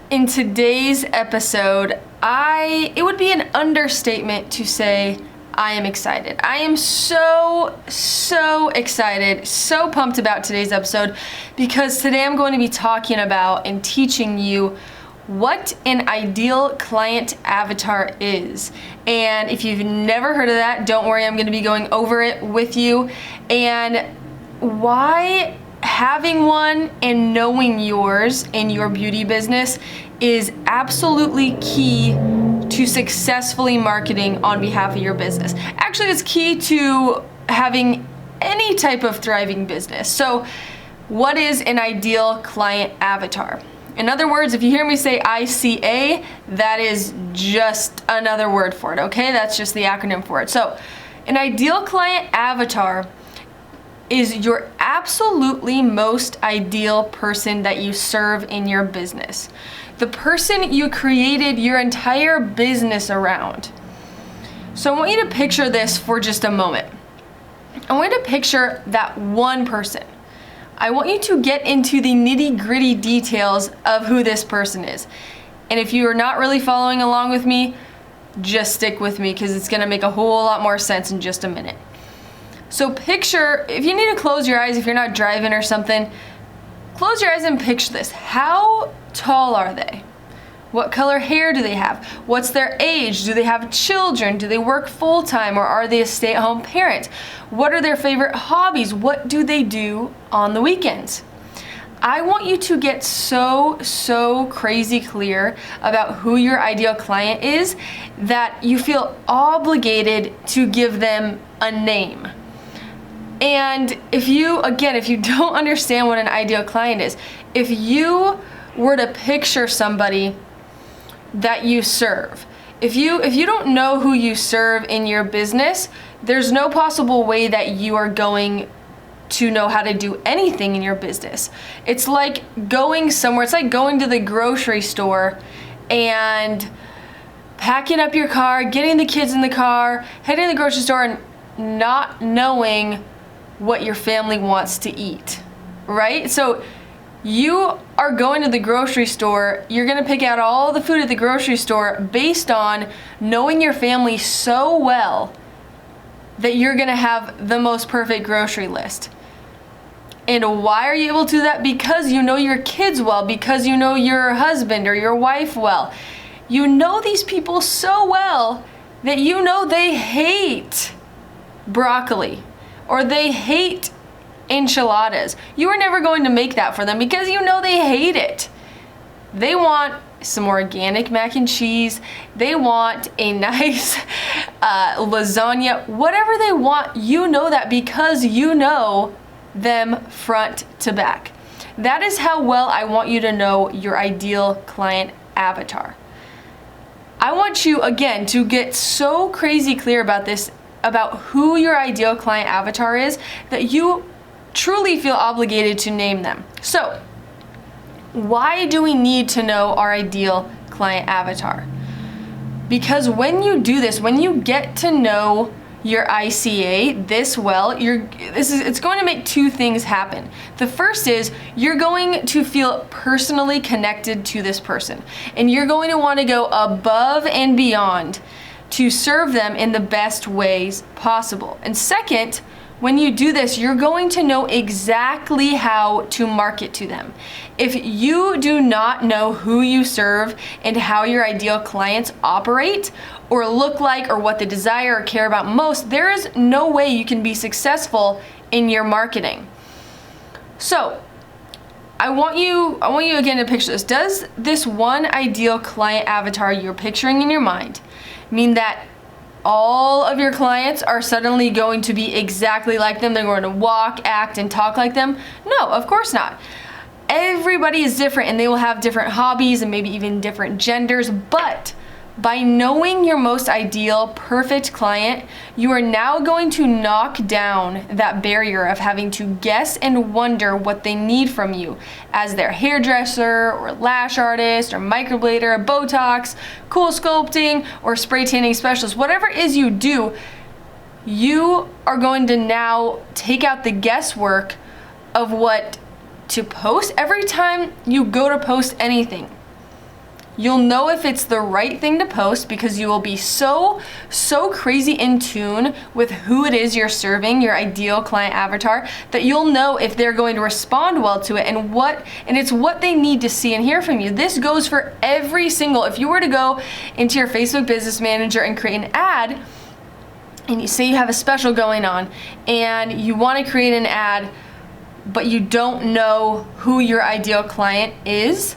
In today's episode, it would be an understatement to say I am excited. I am so excited, so pumped about today's episode because today I'm going to be talking about and teaching you what an ideal client avatar is. And if you've never heard of that, don't worry, I'm going to be going over it with you and why having one and knowing yours in your beauty business is absolutely key to successfully marketing on behalf of your business. Actually, it's key to having any type of thriving business. So, what is an ideal client avatar? In other words, if you hear me say ICA, that is just another word for it, okay? That's just the acronym for it. So, an ideal client avatar is your absolutely most ideal person that you serve in your business. The person you created your entire business around. So I want you to picture this for just a moment. I want you to picture that one person. I want you to get into the nitty-gritty details of who this person is. And if you are not really following along with me, just stick with me because it's gonna make a whole lot more sense in just a minute. So picture, if you need to close your eyes, if you're not driving or something, close your eyes and picture this. How tall are they? What color hair do they have? What's their age? Do they have children? Do they work full-time or are they a stay-at-home parent? What are their favorite hobbies? What do they do on the weekends? I want you to get so crazy clear about who your ideal client is that you feel obligated to give them a name. And if you don't understand what an ideal client is, if you were to picture somebody that you serve, if you don't know who you serve in your business, there's no possible way that you are going to know how to do anything in your business. It's like going somewhere, it's like going to the grocery store and packing up your car, getting the kids in the car, heading to the grocery store and not knowing what your family wants to eat, right? So you are going to the grocery store, you're gonna pick out all the food at the grocery store based on knowing your family so well that you're gonna have the most perfect grocery list. And why are you able to do that? Because you know your kids well, because you know your husband or your wife well. You know these people so well that you know they hate broccoli or they hate enchiladas. You are never going to make that for them because you know they hate it. They want some organic mac and cheese. They want a nice lasagna. Whatever they want, you know that because you know them front to back. That is how well I want you to know your ideal client avatar. I want you, again, to get so crazy clear about this, about who your ideal client avatar is, that you truly feel obligated to name them. So, why do we need to know our ideal client avatar? Because when you do this, when you get to know your ICA this well, it's going to make two things happen. The first is you're going to feel personally connected to this person, and you're going to want to go above and beyond to serve them in the best ways possible. And second, when you do this, you're going to know exactly how to market to them. If you do not know who you serve and how your ideal clients operate or look like or what they desire or care about most, there is no way you can be successful in your marketing. So, I want you again to picture this. Does this one ideal client avatar you're picturing in your mind mean that all of your clients are suddenly going to be exactly like them? They're going to walk, act, and talk like them? No, of course not. Everybody is different and they will have different hobbies and maybe even different genders, but by knowing your most ideal, perfect client, you are now going to knock down that barrier of having to guess and wonder what they need from you as their hairdresser or lash artist or microblader or Botox, cool sculpting or spray tanning specialist. Whatever it is you do, you are going to now take out the guesswork of what to post. Every time you go to post anything, You'll know if it's the right thing to post because you will be so crazy in tune with who it is you're serving, your ideal client avatar, that you'll know if they're going to respond well to it and it's what they need to see and hear from you. This goes for every single, if you were to go into your Facebook Business Manager and create an ad, and you say you have a special going on and you want to create an ad, but you don't know who your ideal client is,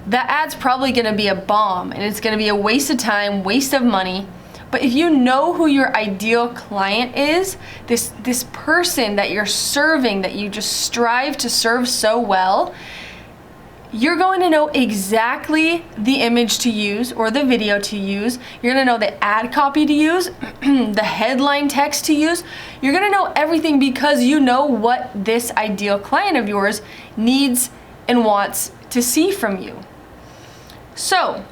that ad's probably gonna be a bomb and it's gonna be a waste of time, waste of money. But if you know who your ideal client is, this person that you're serving, that you just strive to serve so well, you're going to know exactly the image to use or the video to use. You're gonna know the ad copy to use, the headline text to use. You're gonna know everything because you know what this ideal client of yours needs and wants to see from you. So,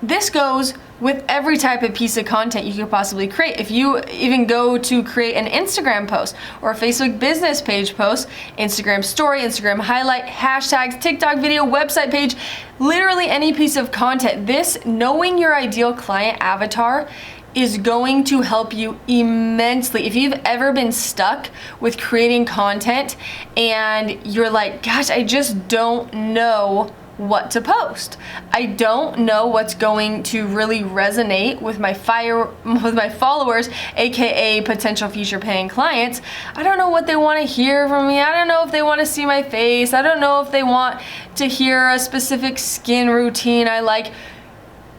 this goes with every type of piece of content you could possibly create. If you even go to create an Instagram post or a Facebook business page post, Instagram story, Instagram highlight, hashtags, TikTok video, website page, literally any piece of content, this knowing your ideal client avatar is going to help you immensely. If you've ever been stuck with creating content and you're like, gosh, I just don't know what to post. I don't know what's going to really resonate with my followers, aka potential future paying clients. I don't know what they want to hear from me. I don't know if they want to see my face. I don't know if they want to hear a specific skin routine I like.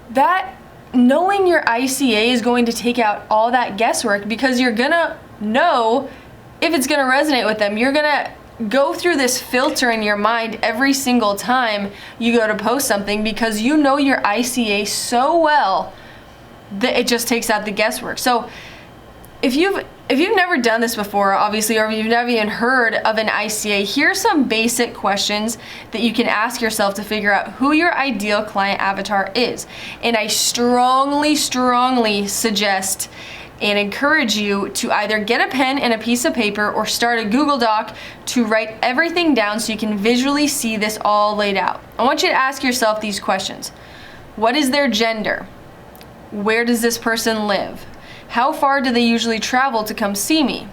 That knowing your ICA is going to take out all that guesswork because you're gonna know if it's gonna resonate with them. You're gonna go through this filter in your mind every single time you go to post something because you know your ICA so well that it just takes out the guesswork. So if you've never done this before, obviously, or if you've never even heard of an ICA, here's some basic questions that you can ask yourself to figure out who your ideal client avatar is. And I strongly suggest and encourage you to either get a pen and a piece of paper or start a Google Doc to write everything down so you can visually see this all laid out. I want you to ask yourself these questions. What is their gender? Where does this person live? How far do they usually travel to come see me?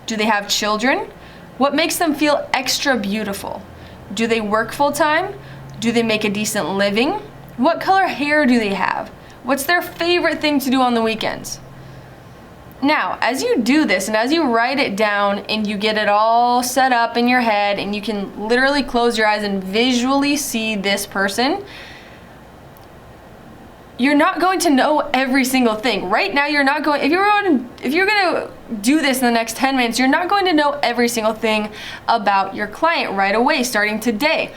Do they have children? What makes them feel extra beautiful? Do they work full time? Do they make a decent living? What color hair do they have? What's their favorite thing to do on the weekends? Now, as you do this and as you write it down and you get it all set up in your head and you can literally close your eyes and visually see this person, you're not going to know every single thing. Right now, you're not going, if you're going to do this in the next 10 minutes, you're not going to know every single thing about your client right away, starting today.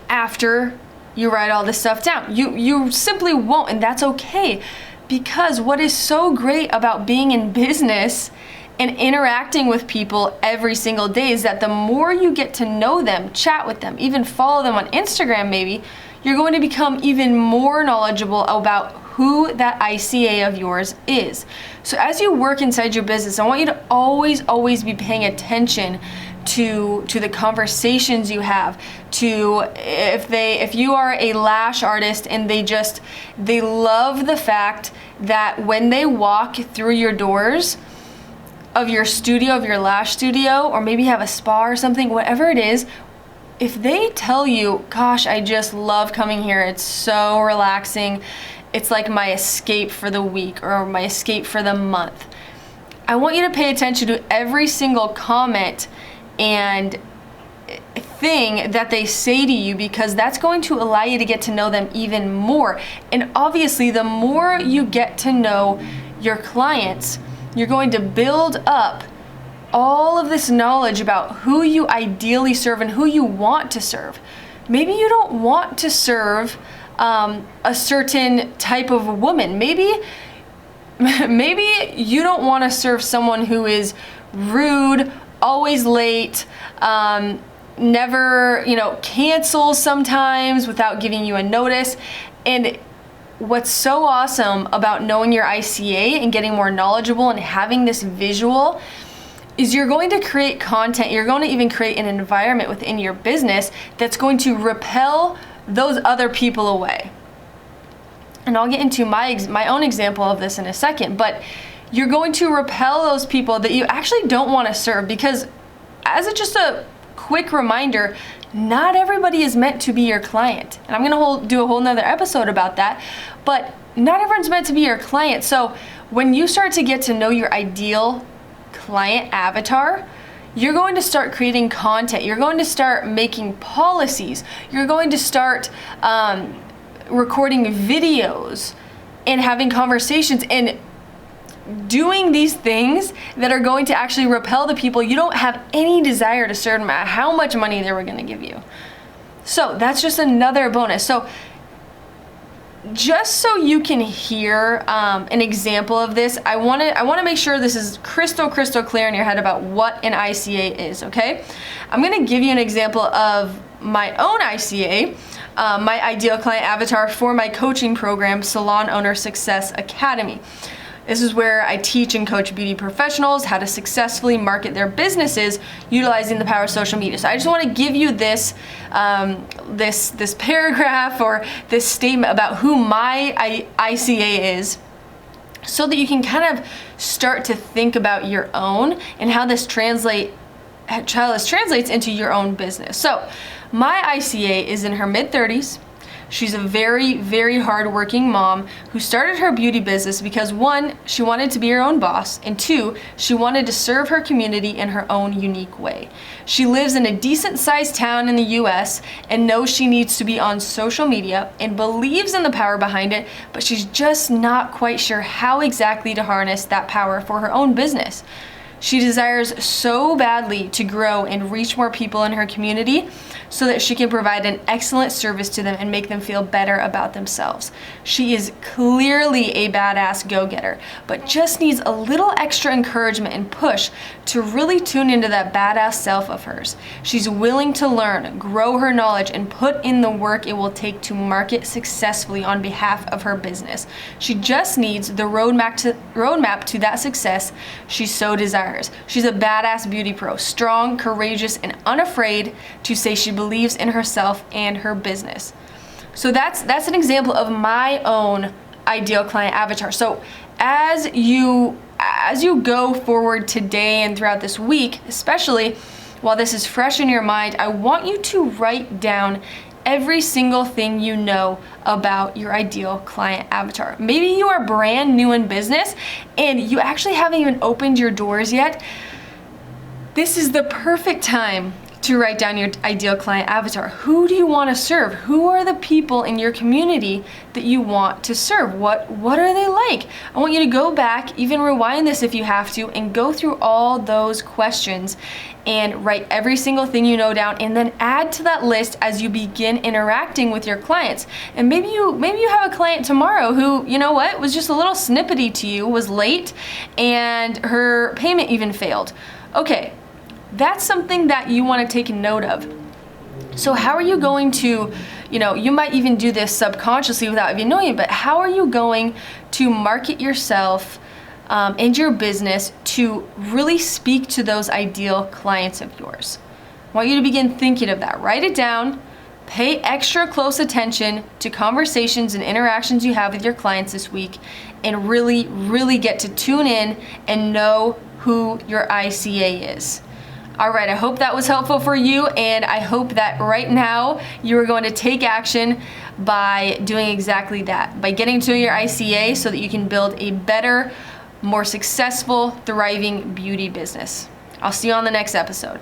After you write all this stuff down, you simply won't, and that's okay. Because what is so great about being in business and interacting with people every single day is that the more you get to know them, chat with them, even follow them on Instagram maybe, you're going to become even more knowledgeable about who that ICA of yours is. So as you work inside your business, I want you to always be paying attention to the conversations you have, to if you are a lash artist and they love the fact that when they walk through your doors of your studio, of your lash studio, or maybe you have a spa or something, whatever it is, if they tell you, gosh, I just love coming here, it's so relaxing, it's like my escape for the week or my escape for the month, I want you to pay attention to every single comment and thing that they say to you, because that's going to allow you to get to know them even more. And obviously, the more you get to know your clients, you're going to build up all of this knowledge about who you ideally serve and who you want to serve. Maybe you don't want to serve a certain type of woman. Maybe you don't want to serve someone who is rude, always late, never, cancels sometimes without giving you a notice. And what's so awesome about knowing your ICA and getting more knowledgeable and having this visual is you're going to create content, you're going to even create an environment within your business that's going to repel those other people away. And I'll get into my own example of this in a second, but you're going to repel those people that you actually don't want to serve, because just a quick reminder, not everybody is meant to be your client. And I'm going to do a whole nother episode about that, but not everyone's meant to be your client. So when you start to get to know your ideal client avatar, you're going to start creating content. You're going to start making policies. You're going to start recording videos and having conversations and doing these things that are going to actually repel the people you don't have any desire to serve, no matter how much money they were going to give you. So that's just another bonus. So just so you can hear an example of this, I want to make sure this is crystal clear in your head about what an ICA is, okay? I'm going to give you an example of my own ICA, my ideal client avatar for my coaching program, Salon Owner Success Academy. This is where I teach and coach beauty professionals how to successfully market their businesses utilizing the power of social media. So I just want to give you this this paragraph or this statement about who my ICA is, so that you can kind of start to think about your own and how this translates into your own business. So my ICA is in her mid-30s. She's a very, very hardworking mom who started her beauty business because 1, she wanted to be her own boss, and 2, she wanted to serve her community in her own unique way. She lives in a decent sized town in the US and knows she needs to be on social media and believes in the power behind it, but she's just not quite sure how exactly to harness that power for her own business. She desires so badly to grow and reach more people in her community so that she can provide an excellent service to them and make them feel better about themselves. She is clearly a badass go-getter, but just needs a little extra encouragement and push to really tune into that badass self of hers. She's willing to learn, grow her knowledge, and put in the work it will take to market successfully on behalf of her business. She just needs the roadmap to that success she so desires. She's a badass beauty pro, strong, courageous, and unafraid to say she believes in herself and her business. So that's an example of my own ideal client avatar. So as you go forward today and throughout this week, especially while this is fresh in your mind, I want you to write down every single thing you know about your ideal client avatar. Maybe you are brand new in business and you actually haven't even opened your doors yet. This is the perfect time to write down your ideal client avatar. Who do you want to serve? Who are the people in your community that you want to serve? What are they like? I want you to go back, even rewind this if you have to, and go through all those questions and write every single thing you know down, and then add to that list as you begin interacting with your clients. And maybe you have a client tomorrow who, you know what, was just a little snippety to you, was late, and her payment even failed. Okay, that's something that you want to take note of. So how are you going to, you might even do this subconsciously without even knowing it, but how are you going to market yourself and your business to really speak to those ideal clients of yours? I want you to begin thinking of that. Write it down. Pay extra close attention to conversations and interactions you have with your clients this week, and really, really get to tune in and know who your ICA is. All right, I hope that was helpful for you, and I hope that right now you are going to take action by doing exactly that, by getting to your ICA so that you can build a better, more successful, thriving beauty business. I'll see you on the next episode.